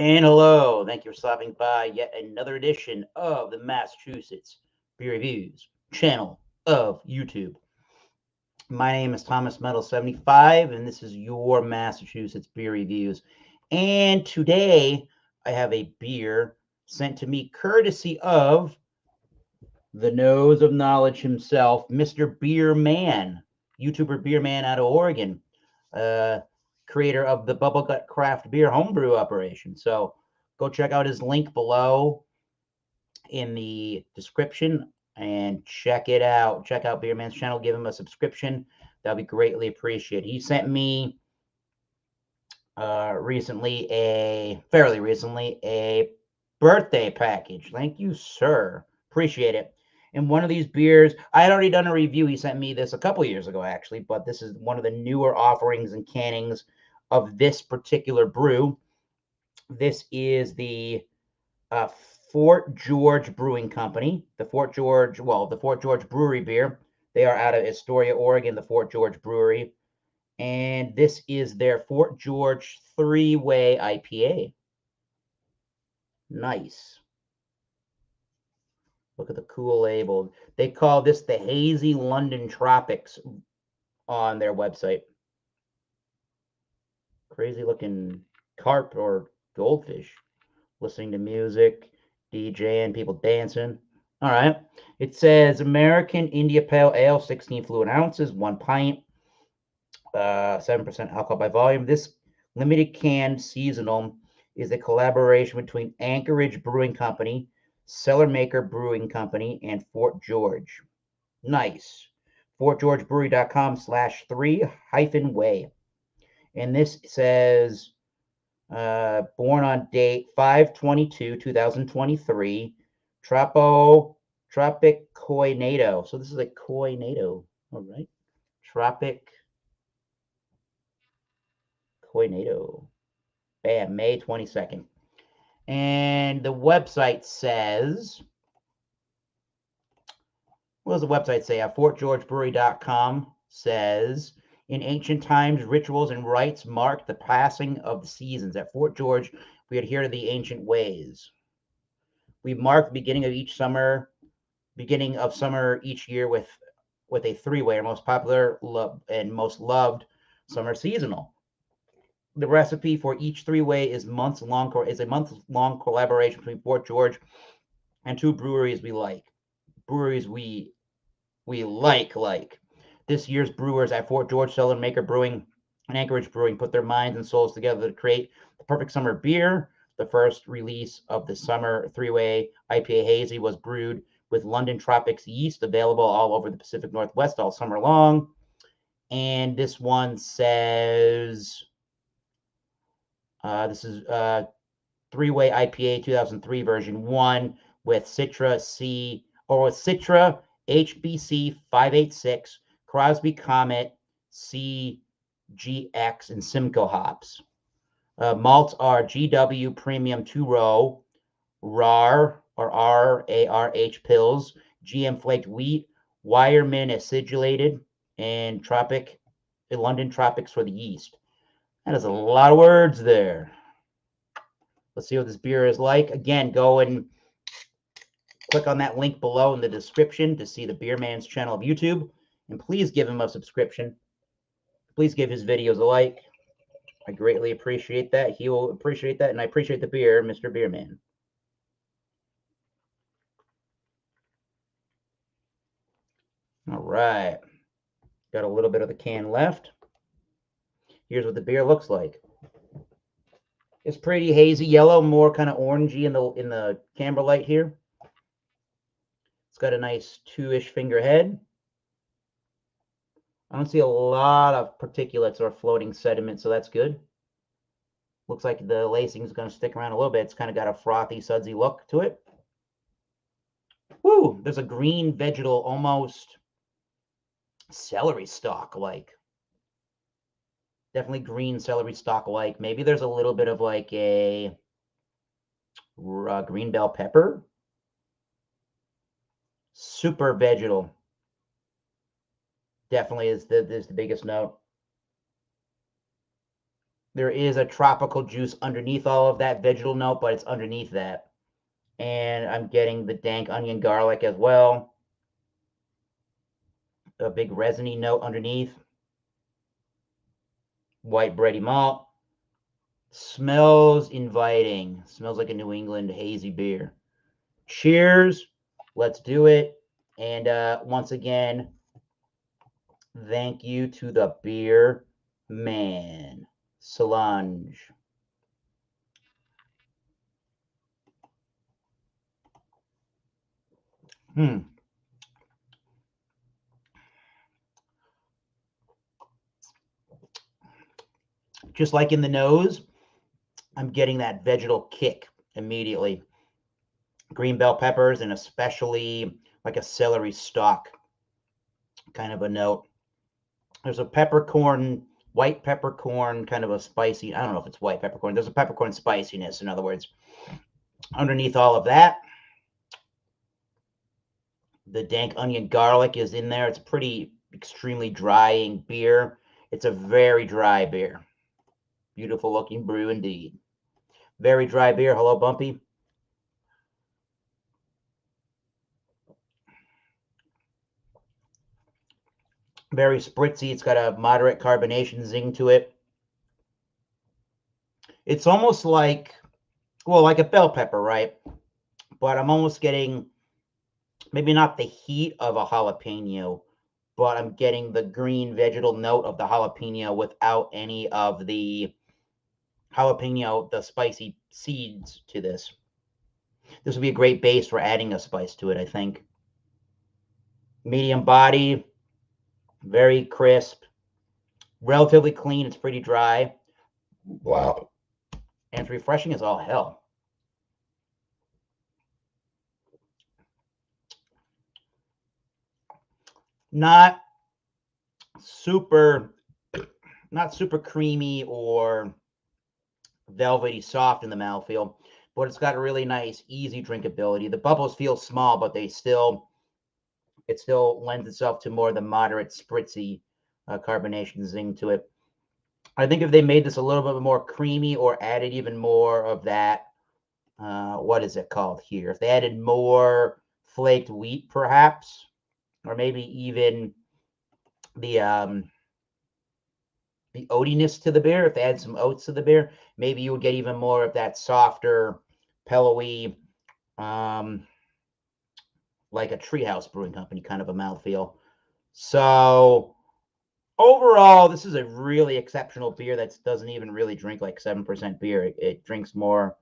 And hello, thank you for stopping by yet another edition of the Massachusetts Beer Reviews channel of YouTube. My name is Thomas Metal 75, and this is your Massachusetts Beer Reviews. And today I have a beer sent to me courtesy of the nose of knowledge himself, Mr. Beer Man, YouTuber Beer Man out of Oregon, creator of the Bubble Gut Craft Beer homebrew operation. So go check out his link below in the description and check it out. Check out Beer Man's channel. Give him a subscription. That'll be greatly appreciated. He sent me fairly recently, a birthday package. Thank you, sir. Appreciate it. And one of these beers, I had already done a review. He sent me this a couple years ago, actually, but this is one of the newer offerings and cannings of this particular brew. This is the Fort George Brewing Company, the Fort George Brewery beer. They are out of Astoria, Oregon, the Fort George Brewery. And this is their Fort George 3-way IPA. Nice. Look at the cool label. They call this the Hazy London Tropics on their website. Crazy looking carp or goldfish. Listening to music, DJing, people dancing. All right. It says American India Pale Ale, 16 fluid ounces, 1 pint, 7% alcohol by volume. This limited canned seasonal is a collaboration between Anchorage Brewing Company, Cellar Maker Brewing Company, and Fort George. Nice. FortGeorgeBrewery.com/3-way. And this says born on date 5/22/2023, Tropic Coinado. So this is a Coinado. All right. Tropic Coinado. Bam, May 22nd. And the website says, what does the website say? FortGeorgeBrewery.com says, in ancient times, rituals and rites marked the passing of the seasons. At Fort George, we adhere to the ancient ways. We mark the beginning of summer each year with a 3-way, our most popular and most loved summer seasonal. The recipe for each 3-way is a month-long collaboration between Fort George and 2 breweries we like. Breweries we like. This year's brewers at Fort George, Cellar Maker Brewing, and Anchorage Brewing put their minds and souls together to create the perfect summer beer. The first release of the summer 3-way IPA Hazy was brewed with London Tropics yeast, available all over the Pacific Northwest all summer long. And this one says, this is 3-way IPA 2003 version 1 with Citra HBC 586, Crosby Comet, CGX, and Simcoe hops. Malts are GW Premium 2-row, RAR or RARH pills, GM flaked wheat, Wireman acidulated, and London Tropics for the yeast. That is a lot of words there. Let's see what this beer is like. Again, go and click on that link below in the description to see the Beer Man's channel of YouTube. And please give him a subscription. Please give his videos a like. I greatly appreciate that. He will appreciate that. And I appreciate the beer, Mr. Beer Man. All right. Got a little bit of the can left. Here's what the beer looks like. It's pretty hazy yellow, more kind of orangey in the camera light here. It's got a nice 2-ish finger head. I don't see a lot of particulates or floating sediment, so that's good. Looks like the lacing is going to stick around a little bit. It's kind of got a frothy, sudsy look to it. Woo! There's a green vegetal, almost celery stalk-like. Definitely green celery stalk-like. Maybe there's a little bit of like a green bell pepper. Super vegetal. Definitely is the biggest note. There is a tropical juice underneath all of that vegetal note, but it's underneath that. And I'm getting the dank onion garlic as well. A big resiny note underneath. White bready malt. Smells inviting. Smells like a New England hazy beer. Cheers. Let's do it. And once again, thank you to the beer man, Solange. Just like in the nose, I'm getting that vegetal kick immediately. Green bell peppers and especially like a celery stalk kind of a note. There's a peppercorn, white peppercorn, kind of a spicy. I don't know if it's white peppercorn. There's a peppercorn spiciness, in other words. Underneath all of that, the dank onion garlic is in there. It's pretty extremely drying beer. It's a very dry beer. Beautiful looking brew indeed. Very dry beer. Hello, Bumpy. Very spritzy. It's got a moderate carbonation zing to it. It's almost like, well, like a bell pepper, right? But I'm almost getting maybe not the heat of a jalapeno, but I'm getting the green vegetal note of the jalapeno without any of the jalapeno, the spicy seeds to this. This would be a great base for adding a spice to it, I think. Medium body, very crisp, relatively clean. It's pretty dry. Wow. And it's refreshing as all hell. Not super creamy or velvety soft in the mouthfeel, but it's got a really nice, easy drinkability. The bubbles feel small, but it still lends itself to more of the moderate, spritzy carbonation zing to it. I think if they made this a little bit more creamy or added even more of that, what is it called here? If they added more flaked wheat, perhaps, or maybe even the oatiness to the beer, if they add some oats to the beer, maybe you would get even more of that softer, pillowy, like a Treehouse Brewing Company kind of a mouthfeel. So overall, this is a really exceptional beer that doesn't even really drink like 7% beer. It drinks more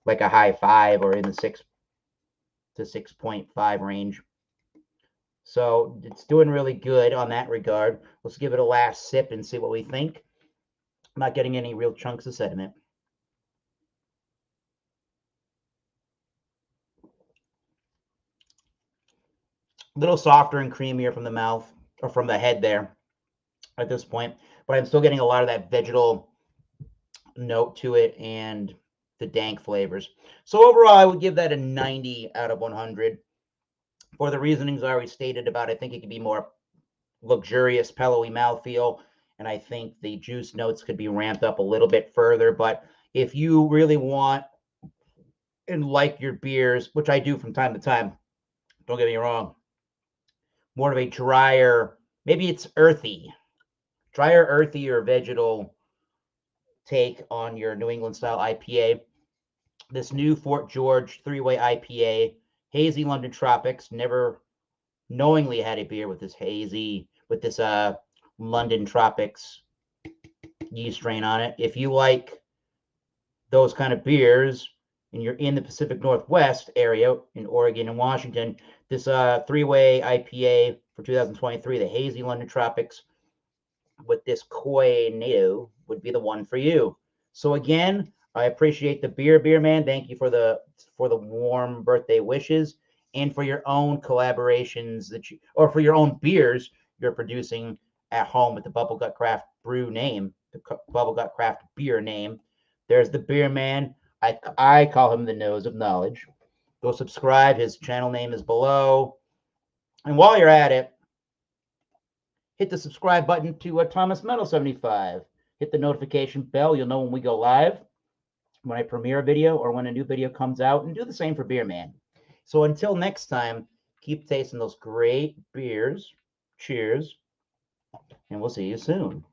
like a high 5 or in the 6 to 6.5 range. So it's doing really good on that regard. Let's give it a last sip and see what we think. I'm not getting any real chunks of sediment. A little softer and creamier from the mouth or from the head there at this point, but I'm still getting a lot of that vegetal note to it and the dank flavors. So overall, I would give that a 90 out of 100 for the reasonings I already stated about. I think it could be more luxurious, pillowy mouthfeel, and I think the juice notes could be ramped up a little bit further. But if you really want and like your beers, which I do from time to time, don't get me wrong, more of a drier, maybe it's earthy, drier, earthy, or vegetal take on your New England style IPA. This new Fort George three-way IPA, Hazy London Tropics. Never knowingly had a beer with this hazy, with this London Tropics yeast strain on it. If you like those kind of beers and you're in the Pacific Northwest area in Oregon and Washington, this three-way IPA for 2023, the Hazy London Tropics with this Koi Nato would be the one for you. So again, I appreciate the beer man. Thank you for the warm birthday wishes and for your own collaborations that you, or for your own beers you're producing at home with the Bubble Gut Craft Brew name, the Bubble Gut Craft beer name. There's the beer man. I call him the Nose of Knowledge. Go subscribe. His channel name is below. And while you're at it, hit the subscribe button to Thomas Metal 75. hit the notification bell. You'll know when we go live, when I premiere a video, or when a new video comes out, and do the same for Beer Man. So until next time, keep tasting those great beers. Cheers, and we'll see you soon.